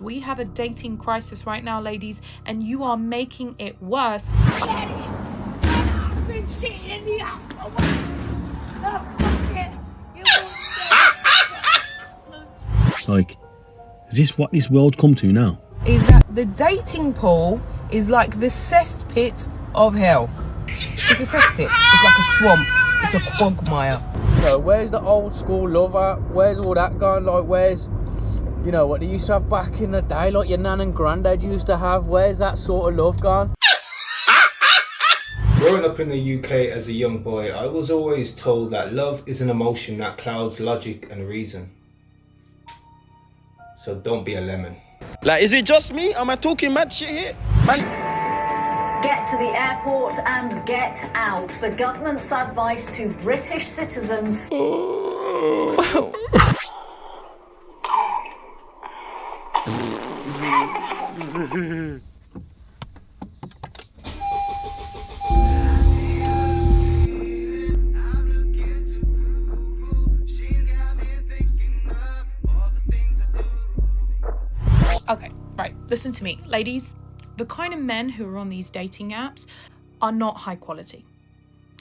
We have a dating crisis right now, ladies, and you are making it worse. I've been sitting in the apple. Oh, fuck it. Like, is this what this world come to now? Is that the dating pool is like the cesspit of hell. It's a cesspit. It's like a swamp. It's a quagmire. So where's the old school love at? Where's all that gone? Like, where's, you know, what they used to have back in the day, like your nan and granddad used to have? Where's that sort of love gone? Growing up in the UK as a young boy, I was always told that love is an emotion that clouds logic and reason. So don't be a lemon. Like, is it just me? Am I talking mad shit here? Man. Get to the airport and get out. The government's advice to British citizens. Okay, right, listen to me. Ladies, the kind of men who are on these dating apps are not high quality,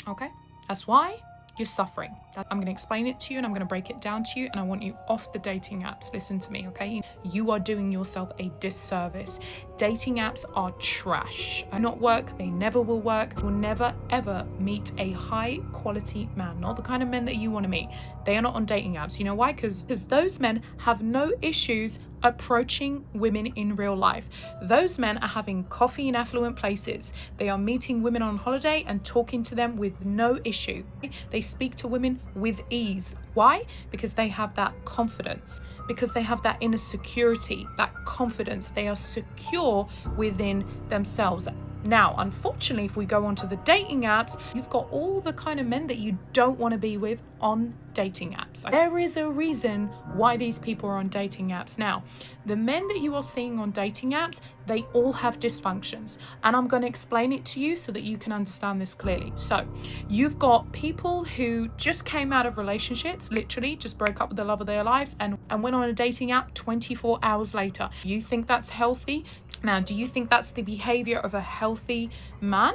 okay? That's why you're suffering. I'm going to explain it to you and I'm going to break it down to you, and I want you off the dating apps. Listen to me, okay? You are doing yourself a disservice. Dating apps are trash. They not work. They never will work. You'll never ever meet a high quality man, not the kind of men that you want to meet. They are not on dating apps. You know why? Because those men have no issues approaching women in real life. Those men are having coffee in affluent places. They are meeting women on holiday and talking to them with no issue. They speak to women with ease. Why? Because they have that confidence, because they have that inner security, that confidence. They are secure within themselves. Now, unfortunately, if we go onto the dating apps, you've got all the kind of men that you don't want to be with on dating apps. There is a reason why these people are on dating apps. Now, the men that you are seeing on dating apps, they all have dysfunctions, and I'm going to explain it to you so that you can understand this clearly. So you've got people who just came out of relationships, literally just broke up with the love of their lives and went on a dating app 24 hours later. You think that's healthy? Now, do you think that's the behavior of a healthy man?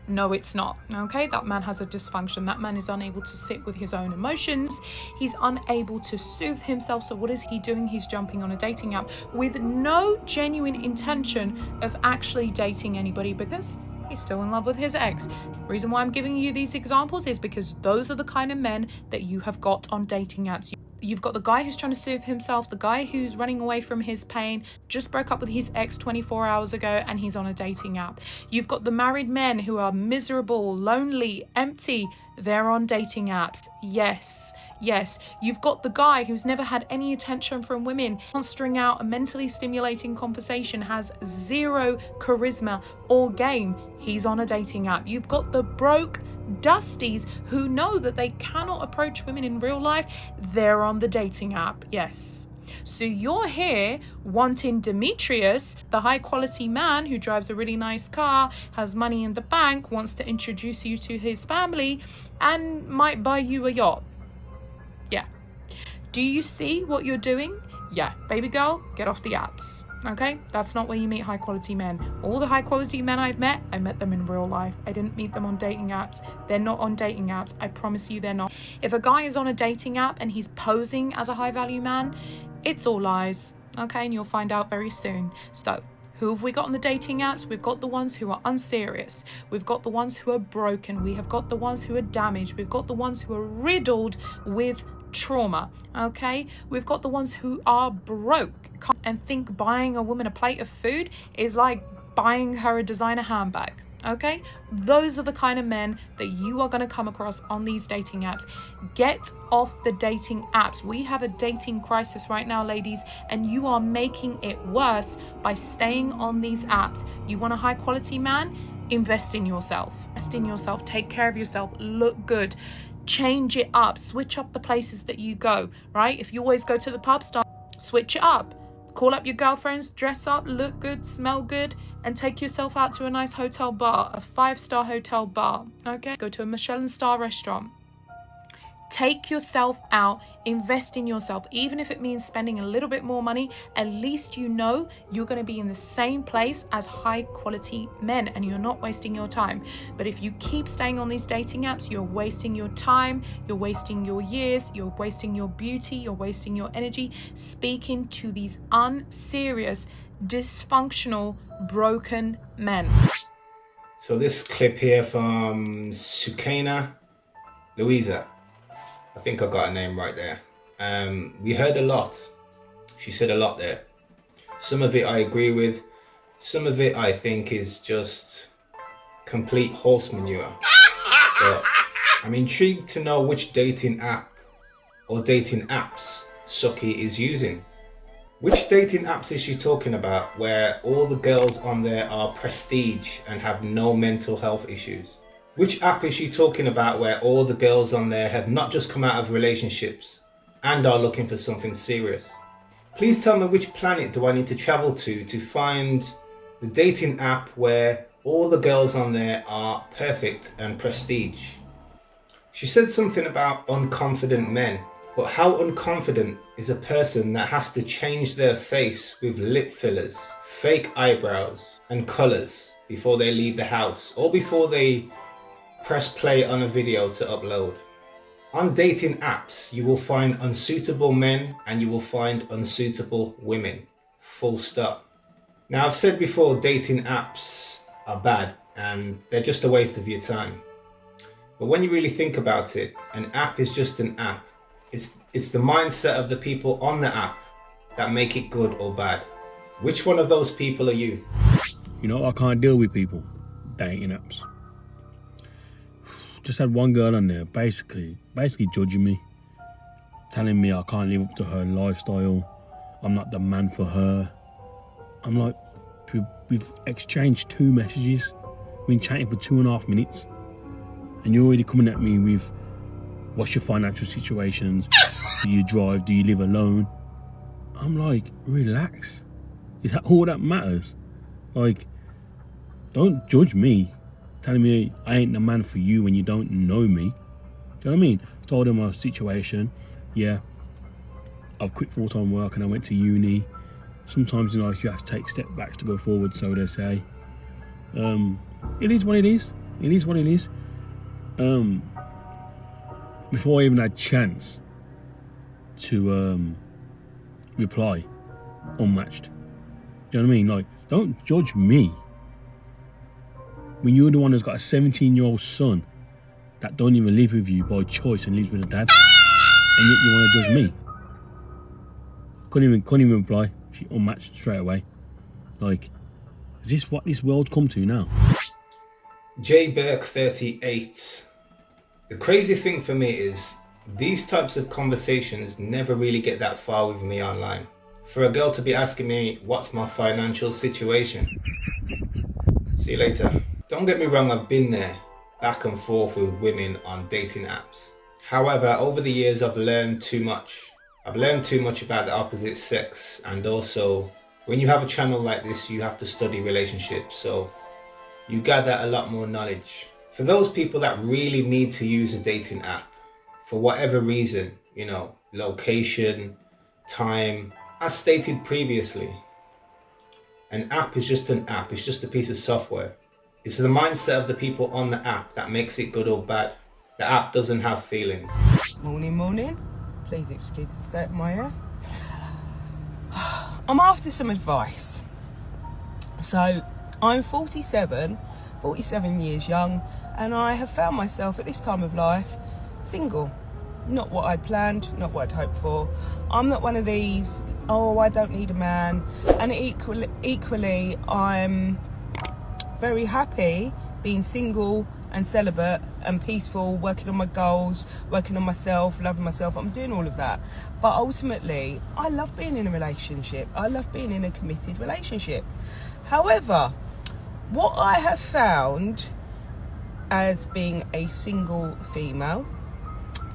No, it's not. Okay, that man has a dysfunction. That man is unable to sit with his own emotions. He's unable to soothe himself. So what is he doing? He's jumping on a dating app with no genuine intention of actually dating anybody, because he's still in love with his ex. The reason why I'm giving you these examples is because those are the kind of men that you have got on dating apps. You've got the guy who's trying to soothe himself, the guy who's running away from his pain, just broke up with his ex 24 hours ago and he's on a dating app. You've got the married men who are miserable, lonely, empty. They're on dating apps. Yes. You've got the guy who's never had any attention from women, can't string out a mentally stimulating conversation, has zero charisma or game. He's on a dating app. You've got the broke dusties who know that they cannot approach women in real life. They're on the dating app. Yes. So you're here wanting Demetrius, the high quality man who drives a really nice car, has money in the bank, wants to introduce you to his family, and might buy you a yacht. Yeah. Do you see what you're doing? Yeah, baby girl, get off the apps. Okay, that's not where you meet high quality men. All the high quality men I met them in real life. I didn't meet them on dating apps. They're not on dating apps. I promise you they're not. If a guy is on a dating app and he's posing as a high value man, it's all lies. Okay, and you'll find out very soon. So who have we got on the dating apps? We've got the ones who are unserious. We've got the ones who are broken. We have got the ones who are damaged. We've got the ones who are riddled with trauma. Okay, we've got the ones who are broke and think buying a woman a plate of food is like buying her a designer handbag. Okay, those are the kind of men that you are going to come across on these dating apps. Get off the dating apps. We have a dating crisis right now, ladies, and you are making it worse by staying on these apps. You want a high quality man? Invest in yourself. Invest in yourself. Take care of yourself. Look good. Change it up. Switch up the places that you go, right? If you always go to the pub, switch it up. Call up your girlfriends, dress up, look good, smell good, and take yourself out to a nice hotel bar, a 5-star hotel bar, okay? Go to a Michelin star restaurant. Take yourself out, invest in yourself. Even if it means spending a little bit more money, at least you know you're going to be in the same place as high quality men and you're not wasting your time. But if you keep staying on these dating apps, you're wasting your time, you're wasting your years, you're wasting your beauty, you're wasting your energy speaking to these unserious, dysfunctional, broken men. So this clip here from Sukaina Louisa. I think I got her name right there. We heard a lot. She said a lot there. Some of it I agree with. Some of it I think is just complete horse manure. But I'm intrigued to know which dating app or dating apps Suki is using. Which dating apps is she talking about where all the girls on there are prestige and have no mental health issues? Which app is she talking about where all the girls on there have not just come out of relationships and are looking for something serious? Please tell me which planet do I need to travel to find the dating app where all the girls on there are perfect and prestige. She said something about unconfident men, but how unconfident is a person that has to change their face with lip fillers, fake eyebrows and colours before they leave the house or before they press play on a video to upload? On dating apps, you will find unsuitable men and you will find unsuitable women. Full stop. Now, I've said before, dating apps are bad and they're just a waste of your time. But when you really think about it, an app is just an app. It's the mindset of the people on the app that make it good or bad. Which one of those people are you? You know, I can't deal with people dating apps. Just had one girl on there basically judging me, telling me I can't live up to her lifestyle, I'm not the man for her. I'm like, we've exchanged 2 messages, we've been chatting for 2.5 minutes, and you're already coming at me with what's your financial situations, do you drive, do you live alone? I'm like, relax, is that all that matters? Like, don't judge me, telling me I ain't the man for you when you don't know me. Do you know what I mean? Told her my situation. Yeah, I've quit full-time work and I went to uni. Sometimes in life you have to take step backs to go forward, so they say. It is what it is. It is what it is. Before I even had a chance to reply, unmatched. Do you know what I mean? Like, don't judge me when you're the one who's got a 17-year-old son that don't even live with you by choice and lives with a dad, and yet you want to judge me. Couldn't even reply. She unmatched straight away. Like, is this what this world come to now? J Burke 38. The crazy thing for me is these types of conversations never really get that far with me online. For a girl to be asking me what's my financial situation. See you later. Don't get me wrong, I've been there, back and forth with women on dating apps. However, over the years I've learned too much. I've learned too much about the opposite sex, and also when you have a channel like this you have to study relationships, so you gather a lot more knowledge. For those people that really need to use a dating app, for whatever reason, you know, location, time, as stated previously, an app is just an app, it's just a piece of software. It's the mindset of the people on the app that makes it good or bad. The app doesn't have feelings. Morning. Please excuse the state of my hair. I'm after some advice. So, I'm 47 years young, and I have found myself at this time of life single. Not what I'd planned, not what I'd hoped for. I'm not one of these, oh, I don't need a man. And equally, I'm very happy being single and celibate and peaceful, working on my goals, working on myself, loving myself. I'm doing all of that. But ultimately, I love being in a relationship. I love being in a committed relationship. However, what I have found as being a single female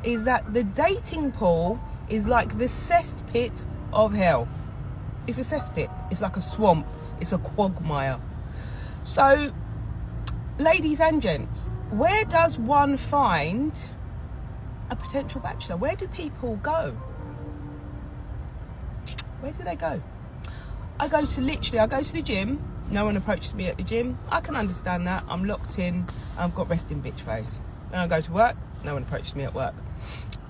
is that the dating pool is like the cesspit of hell. It's a cesspit. It's like a swamp. It's a quagmire. So, ladies and gents, where does one find a potential bachelor? Where do people go? Where do they go? I go to the gym. No one approaches me at the gym. I can understand that. I'm locked in. I've got resting bitch face. Then I go to work. No one approaches me at work.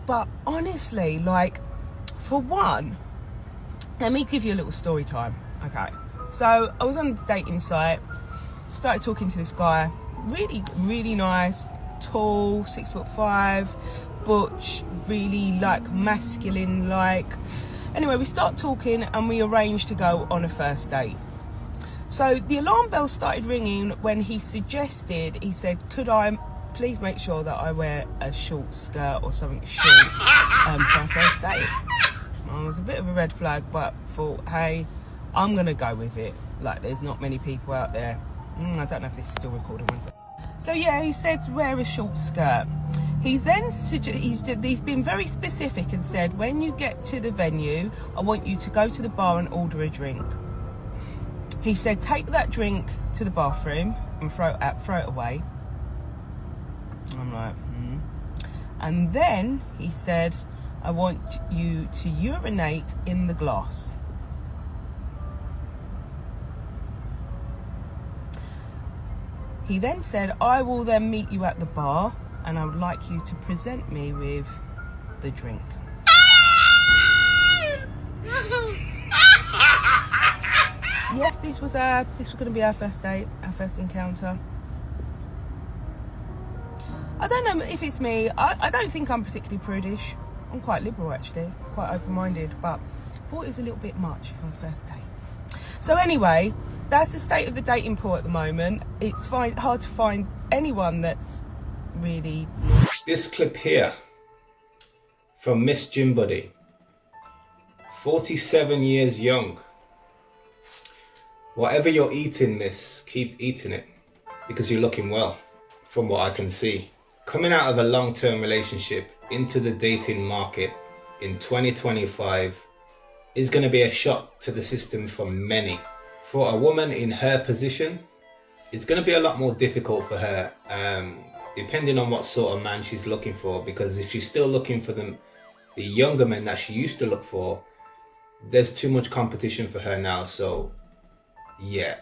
But honestly, like, for one, let me give you a little story time. Okay. So I was on the dating site. Started talking to this guy. Really, really nice. Tall, 6'5", butch, really like masculine like. Anyway, we start talking and we arranged to go on a first date. So the alarm bell started ringing when he said, could I please make sure that I wear a short skirt or something short for our first date? It was a bit of a red flag, but thought, hey, I'm going to go with it. Like, there's not many people out there. I don't know if this is still recording. So yeah, he said to wear a short skirt. He's been very specific and said, when you get to the venue, I want you to go to the bar and order a drink. He said, take that drink to the bathroom and throw it away. I'm like, And then he said, I want you to urinate in the glass. He then said, I will then meet you at the bar and I would like you to present me with the drink. Yes, this was going to be our first date, our first encounter. I don't know if it's me. I don't think I'm particularly prudish. I'm quite liberal, actually, quite open-minded, but I thought it was a little bit much for a first date. So anyway, that's the state of the dating pool at the moment. It's hard to find anyone that's really... This clip here from Miss Gym Buddy, 47 years young. Whatever you're eating, miss, keep eating it because you're looking well, from what I can see. Coming out of a long-term relationship into the dating market in 2025 is going to be a shock to the system for many. For a woman in her position, it's going to be a lot more difficult for her, depending on what sort of man she's looking for, because if she's still looking for the younger men that she used to look for, there's too much competition for her now. So yeah,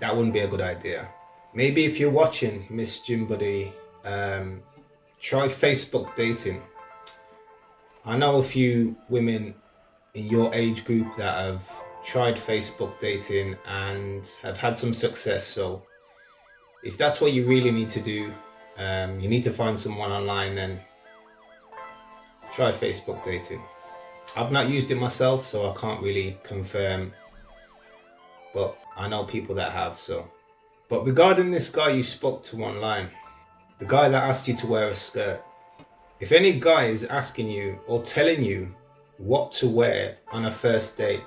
that wouldn't be a good idea. Maybe if you're watching, Miss Gym Buddy, try Facebook dating. I know a few women in your age group that have tried Facebook dating and have had some success. So if that's what you really need to do, you need to find someone online, then try Facebook dating. I've not used it myself, so I can't really confirm, but I know people that have. So, but regarding this guy you spoke to online, the guy that asked you to wear a skirt, if any guy is asking you or telling you what to wear on a first date,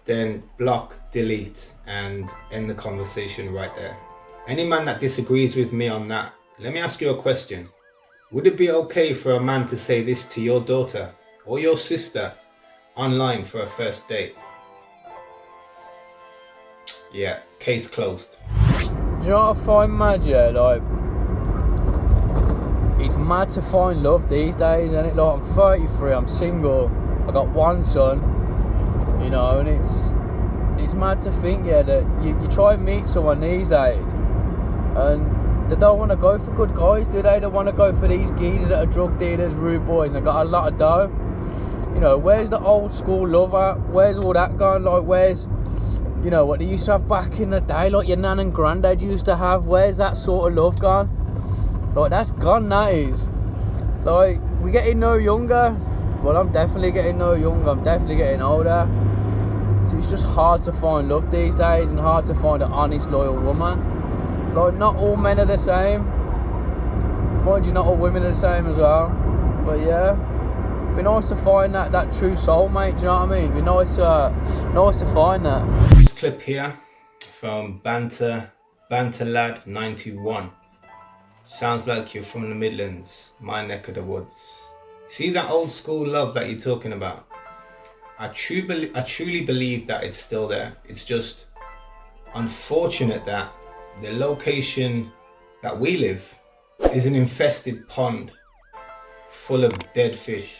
then block, delete, and end the conversation right there. Any man that disagrees with me on that, let me ask you a question. Would it be okay for a man to say this to your daughter or your sister online for a first date? Yeah, case closed. Do you know what I find mad, yeah? Like, it's mad to find love these days, isn't it? Like, I'm 33, I'm single, I got one son, you know, and it's mad to think, yeah, that you try and meet someone these days and they don't want to go for good guys, do they? They want to go for these geezers that are drug dealers, rude boys, and they got a lot of dough. You know, where's the old school love at? Where's all that gone? Like, where's, you know, what they used to have back in the day, like your nan and granddad used to have? Where's that sort of love gone? Like, that's gone, that is. Like, we're getting no younger. Well, I'm definitely getting no younger. I'm definitely getting older. So it's just hard to find love these days and hard to find an honest, loyal woman. Like, not all men are the same. Mind you, not all women are the same as well. But yeah, it'd be nice to find that true soulmate, do you know what I mean? It'd be nice to find that. This clip here from Banter Lad 91. Sounds like you're from the Midlands, my neck of the woods. See that old school love that you're talking about? I truly believe that it's still there. It's just unfortunate that the location that we live is an infested pond full of dead fish.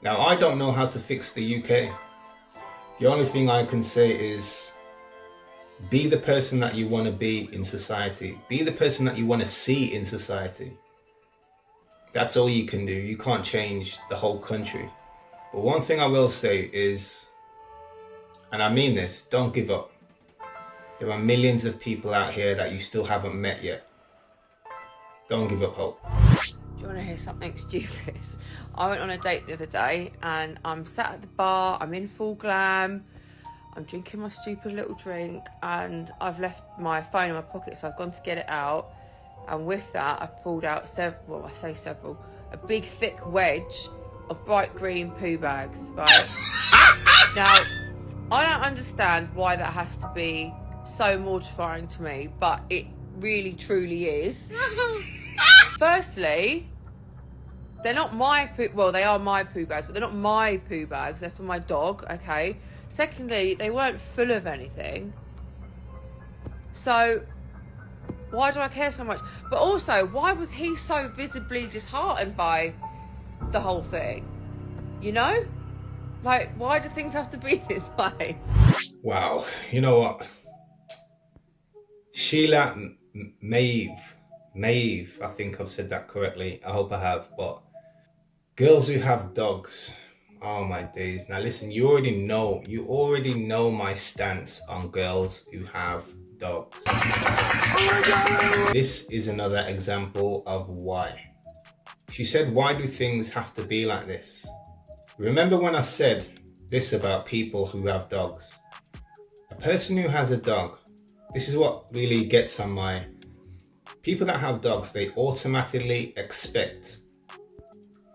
Now, I don't know how to fix the UK. The only thing I can say is be the person that you want to be in society. Be the person that you want to see in society. That's all you can do. You can't change the whole country. But one thing I will say is, and I mean this, don't give up. There are millions of people out here that you still haven't met yet. Don't give up hope. Do you want to hear something stupid? I went on a date the other day and I'm sat at the bar, I'm in full glam, I'm drinking my stupid little drink and I've left my phone in my pocket, so I've gone to get it out, and with that I've pulled out a big thick wedge of bright green poo bags, right? Now, I don't understand why that has to be so mortifying to me, but it really truly is. Firstly, they're not my poo, well, they are my poo bags, but they're not my poo bags, they're for my dog, okay? Secondly, they weren't full of anything. So, why do I care so much? But also, why was he so visibly disheartened by the whole thing? You know? Like, why do things have to be this way? Wow, you know what? Sheila Maeve, I think I've said that correctly. I hope I have. But girls who have dogs, oh my days. Now listen, you already know my stance on girls who have dogs. This is another example of why. She said, why do things have to be like this? Remember when I said this about people who have dogs? A person who has a dog, this is what really gets on my... People that have dogs, they automatically expect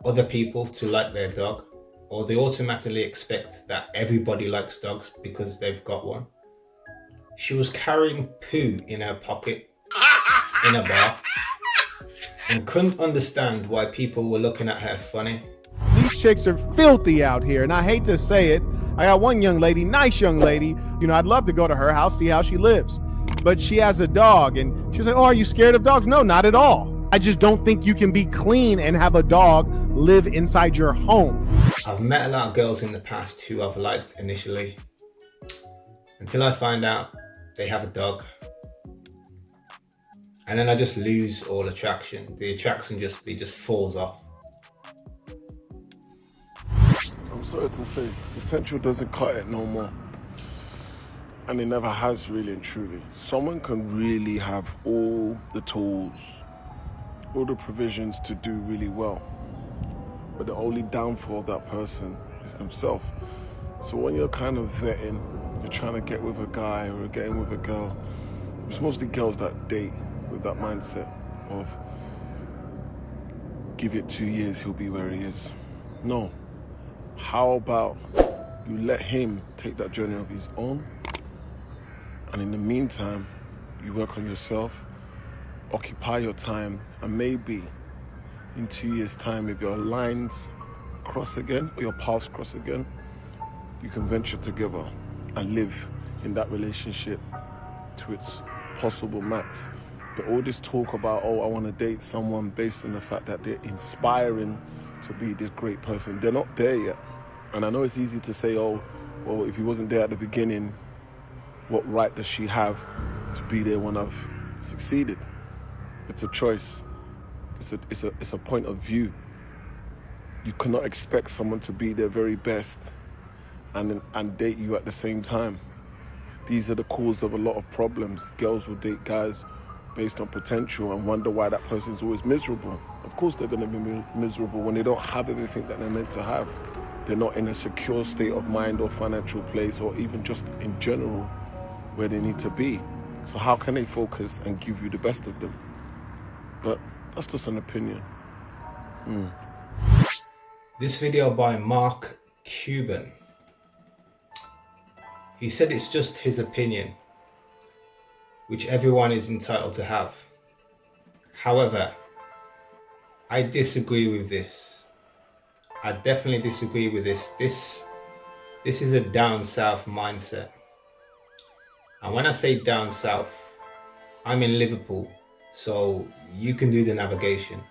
other people to like their dog, or they automatically expect that everybody likes dogs because they've got one. She was carrying poo in her pocket in a bar and couldn't understand why people were looking at her funny. These chicks are filthy out here, and I hate to say it. I got one young lady, nice young lady, you know, I'd love to go to her house, see how she lives. But she has a dog, and she's like, oh, are you scared of dogs? No, not at all. I just don't think you can be clean and have a dog live inside your home. I've met a lot of girls in the past who I've liked initially, until I find out they have a dog. And then I just lose all attraction. The attraction just falls off. I'm sorry to say, potential doesn't cut it no more. And it never has, really and truly. Someone can really have all the tools, all the provisions to do really well. But the only downfall of that person is themselves. So when you're kind of vetting, you're trying to get with a guy or getting with a girl, it's mostly girls that date with that mindset of, give it 2 years, he'll be where he is. No. How about you let him take that journey of his own, and in the meantime, you work on yourself, occupy your time, and maybe in 2 years' time, if your lines cross again, or your paths cross again, you can venture together and live in that relationship to its possible max. But all this talk about, oh, I want to date someone based on the fact that they're inspiring to be this great person, they're not there yet. And I know it's easy to say, oh, well, if he wasn't there at the beginning, what right does she have to be there when I've succeeded? It's a choice. It's a point of view. You cannot expect someone to be their very best and date you at the same time. These are the cause of a lot of problems. Girls will date guys based on potential and wonder why that person's always miserable. Of course they're going to be miserable when they don't have everything that they're meant to have. They're not in a secure state of mind or financial place, or even just in general where they need to be. So how can they focus and give you the best of them? But that's just an opinion. This video by Mark Cuban. He said it's just his opinion, which everyone is entitled to have. However, I disagree with this. I definitely disagree with this. This is a down south mindset. And when I say down south, I'm in Liverpool, so you can do the navigation.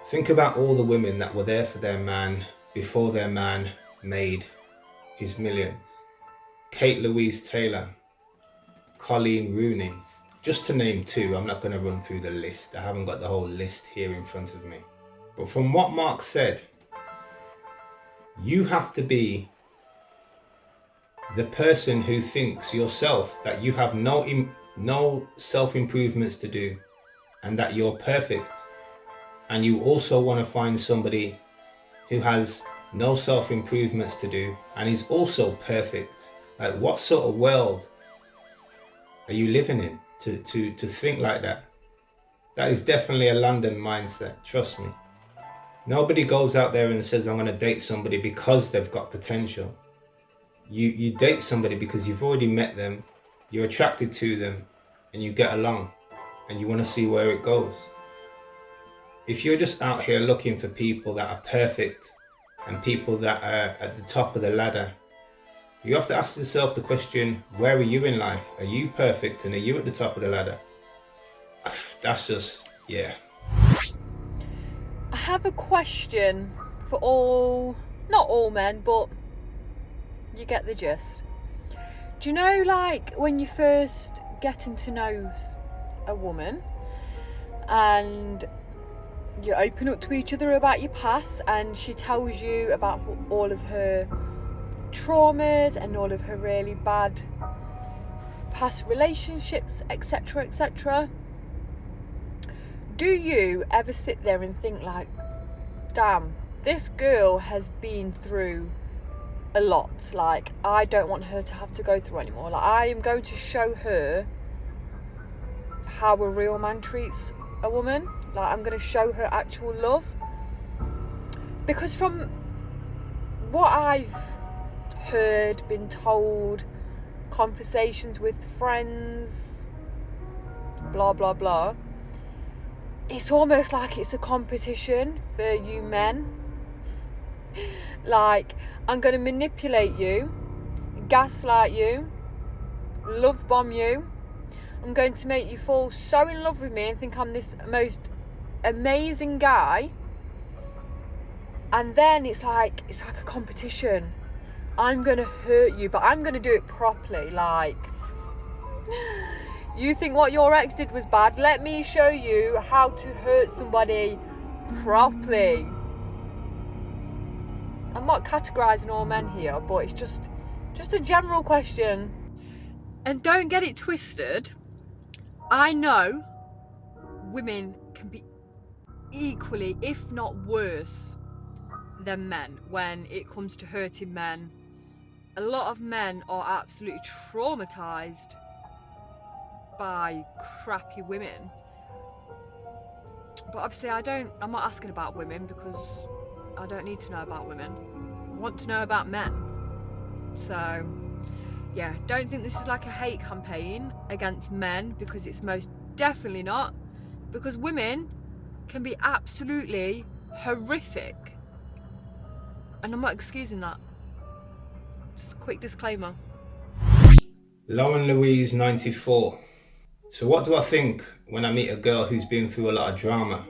Think about all the women that were there for their man before their man made his millions. Kate Louise Taylor, Colleen Rooney, just to name two. I'm not going to run through the list. I haven't got the whole list here in front of me. But from what Mark said, you have to be the person who thinks yourself that you have no self-improvements to do and that you're perfect. And you also want to find somebody who has no self-improvements to do and is also perfect. Like, what sort of world are you living in to think like that? That is definitely a London mindset, trust me. Nobody goes out there and says, I'm going to date somebody because they've got potential. You date somebody because you've already met them, you're attracted to them, and you get along, and you want to see where it goes. If you're just out here looking for people that are perfect and people that are at the top of the ladder, you have to ask yourself the question, where are you in life? Are you perfect and are you at the top of the ladder? That's just, yeah. I have a question for all, not all men, but you get the gist. Do you know, like, when you first getting to know a woman and you open up to each other about your past and she tells you about all of her traumas and all of her really bad past relationships, etc, etc, do you ever sit there and think like, damn, this girl has been through a lot, like I don't want her to have to go through anymore, like I am going to show her how a real man treats a woman, like I'm going to show her actual love? Because from what I've heard, been told, conversations with friends, blah blah blah, it's almost like it's a competition for you men. Like, I'm going to manipulate you, gaslight you, love bomb you. I'm going to make you fall so in love with me and think I'm this most amazing guy. And then it's like a competition. I'm going to hurt you, but I'm going to do it properly. Like, you think what your ex did was bad? Let me show you how to hurt somebody properly. I'm not categorising all men here, but it's just a general question. And don't get it twisted. I know women can be equally, if not worse, than men when it comes to hurting men. A lot of men are absolutely traumatised by crappy women. But obviously I'm not asking about women because I don't need to know about women. I want to know about men. So yeah, don't think this is like a hate campaign against men, because it's most definitely not. Because women can be absolutely horrific. And I'm not excusing that. Just a quick disclaimer. Lauren Louise, 94. So what do I think when I meet a girl who's been through a lot of drama?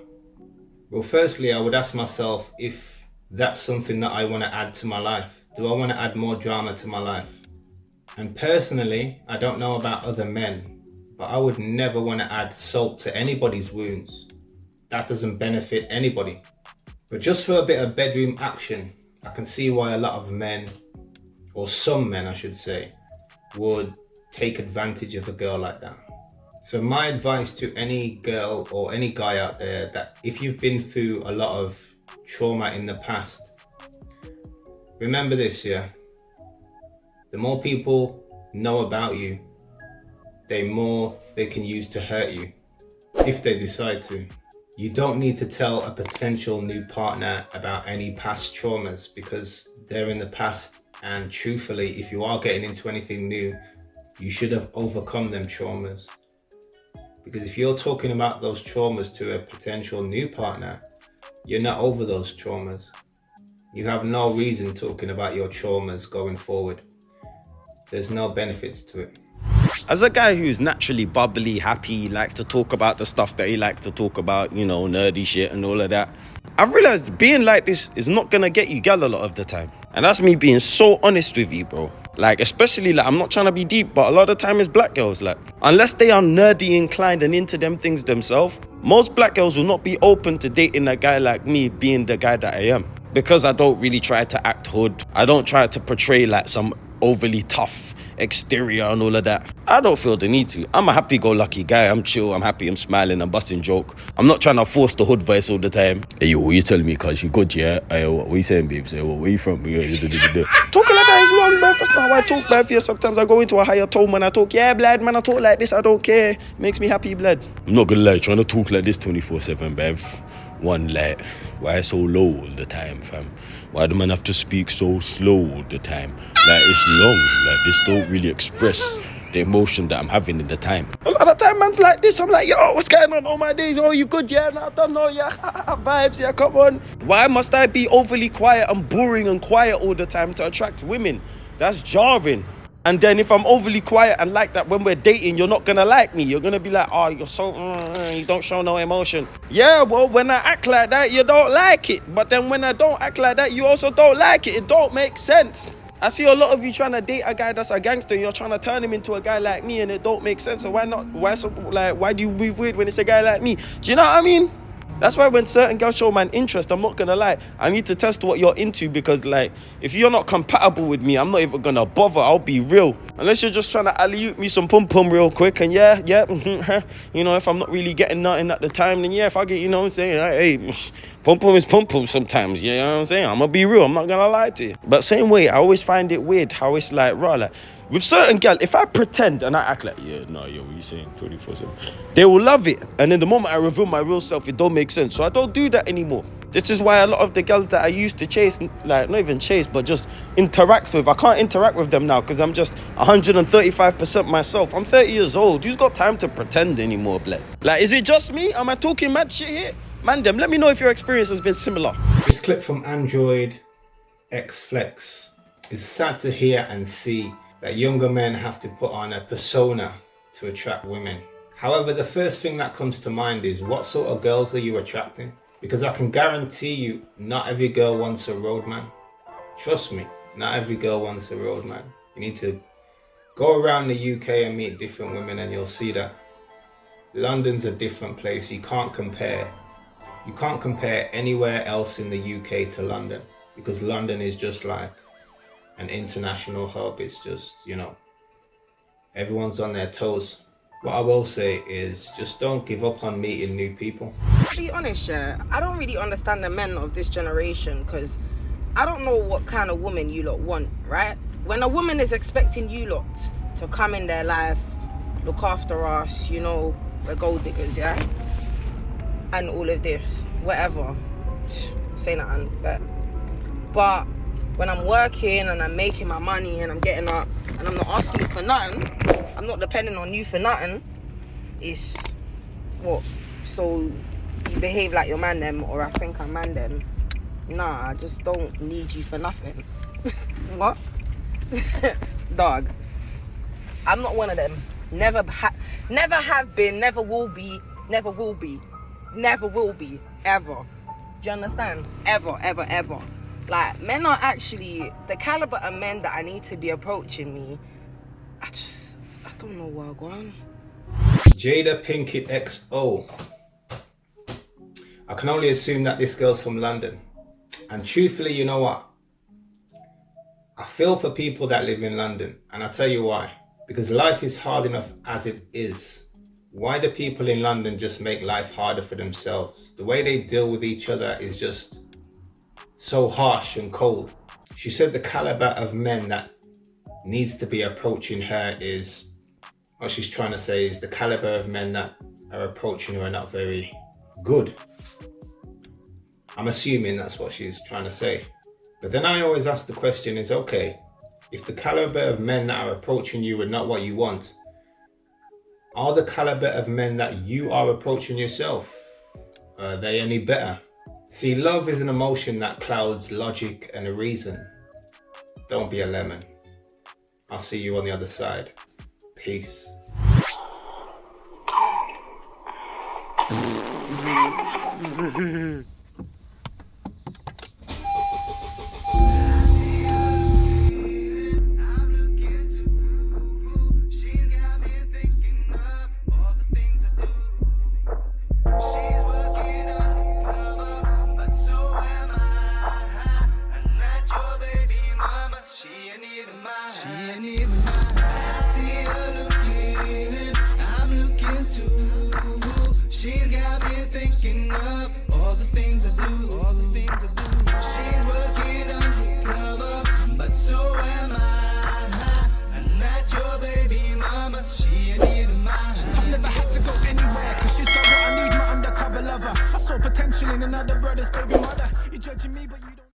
Well, firstly, I would ask myself if that's something that I want to add to my life. Do I want to add more drama to my life? And personally, I don't know about other men, but I would never want to add salt to anybody's wounds. That doesn't benefit anybody. But just for a bit of bedroom action, I can see why a lot of men, or some men I should say, would take advantage of a girl like that. So my advice to any girl or any guy out there, that if you've been through a lot of trauma in the past, remember this, yeah? The more people know about you, the more they can use to hurt you, if they decide to. You don't need to tell a potential new partner about any past traumas, because they're in the past, and truthfully, if you are getting into anything new, you should have overcome them traumas. Because if you're talking about those traumas to a potential new partner, you're not over those traumas. You have no reason talking about your traumas going forward. There's no benefits to it. As a guy who's naturally bubbly, happy, likes to talk about the stuff that he likes to talk about, you know, nerdy shit and all of that, I've realized being like this is not gonna get you gal a lot of the time. And that's me being so honest with you, bro. Like, especially, like, I'm not trying to be deep, but a lot of the time it's black girls, like, unless they are nerdy inclined and into them things themselves, most black girls will not be open to dating a guy like me being the guy that I am. Because I don't really try to act hood. I don't try to portray like some overly tough exterior and all of that. I don't feel the need to. I'm a happy-go-lucky guy. I'm chill, I'm happy, I'm smiling, I'm busting joke. I'm not trying to force the hood voice all the time. Hey, yo, what you telling me, cuz you good, yeah? Hey, what you saying, babes? Hey, where you from? Talking like that is wrong, bruv. That's not how I talk, bruv. Yeah, sometimes I go into a higher tone when I talk. Yeah, blood, man, I talk like this, I don't care. Makes me happy, blood. I'm not gonna lie, trying to talk like this 24/7, bruv. One, like, why so low all the time, fam? Why do man have to speak so slow all the time? Like, it's long. Like, this don't really express the emotion that I'm having in the time. A lot of time, man's like this. I'm like, yo, what's going on? All my days, oh, you good? Yeah, no, I don't know, yeah. Vibes, yeah, come on. Why must I be overly quiet and boring and quiet all the time to attract women? That's jarring. And then if I'm overly quiet and like that when we're dating, you're not gonna like me. You're gonna be like, oh, you're so, you don't show no emotion. Yeah, well, when I act like that, you don't like it. But then when I don't act like that, you also don't like it. It don't make sense. I see a lot of you trying to date a guy that's a gangster. You're trying to turn him into a guy like me, and it don't make sense. So why not? Why so, like, why do you move weird when it's a guy like me? Do you know what I mean? That's why when certain girls show man interest, I'm not gonna lie, I need to test what you're into, because like, if you're not compatible with me, I'm not even gonna bother. I'll be real. Unless you're just trying to alley-oop me some pum-pum real quick, and yeah, you know, if I'm not really getting nothing at the time, then yeah, if I get, you know what I'm saying, hey, pum-pum is pum-pum sometimes, you know what I'm saying? I'm gonna be real, I'm not gonna lie to you. But same way, I always find it weird how it's like, raw, like, with certain girls, if I pretend and I act like, yeah, no, yo, what you saying, 24/7, they will love it. And then the moment I reveal my real self, it don't make sense. So I don't do that anymore. This is why a lot of the girls that I used to chase, like, not even chase, but just interact with, I can't interact with them now because I'm just 135% myself. I'm 30 years old. Who's got time to pretend anymore, blood? Like, is it just me? Am I talking mad shit here? Man, them, let me know if your experience has been similar. This clip from Android X Flex is sad to hear and see that younger men have to put on a persona to attract women. However, the first thing that comes to mind is, what sort of girls are you attracting? Because I can guarantee you, not every girl wants a roadman. Trust me, not every girl wants a roadman. You need to go around the UK and meet different women, and you'll see that London's a different place. You can't compare anywhere else in the UK to London, because London is just like an international hub. It's just, you know, everyone's on their toes. What I will say is, just don't give up on meeting new people. To be honest, yeah, I don't really understand the men of this generation, because I don't know what kind of woman you lot want, right? When a woman is expecting you lot to come in their life, look after us, you know, we're gold diggers, yeah? And all of this, whatever. Say nothing, but when I'm working and I'm making my money and I'm getting up and I'm not asking you for nothing, I'm not depending on you for nothing, it's what? So you behave like your man them, or I think I'm man them. Nah, I just don't need you for nothing. What? Dog, I'm not one of them. Never have been, never will be, never will be, ever. Do you understand? Ever. Like, men are actually the caliber of men that I need to be approaching me. I don't know where I'm going. Jada Pinkett XO. I can only assume that this girl's from London. And truthfully, you know what? I feel for people that live in London. And I'll tell you why. Because life is hard enough as it is. Why do people in London just make life harder for themselves? The way they deal with each other is just so harsh and cold. She said the caliber of men that needs to be approaching her is, what she's trying to say is, the caliber of men that are approaching her are not very good. I'm assuming that's what she's trying to say. But then I always ask the question is, okay, if the caliber of men that are approaching you are not what you want, are the caliber of men that you are approaching yourself, are they any better? See, love is an emotion that clouds logic and reason. Don't be a lemon. I'll see you on the other side. Peace. She ain't even mine. She ain't even mine. I see her looking, I'm looking too. She's got me thinking of all the things I do, all the things I do. She's working undercover, but so am I. And that's your baby mama. She ain't even mine. I've never had to go anywhere, cause she's got what I need, my undercover lover. I saw potential in another brother's baby mother. You're judging me, but you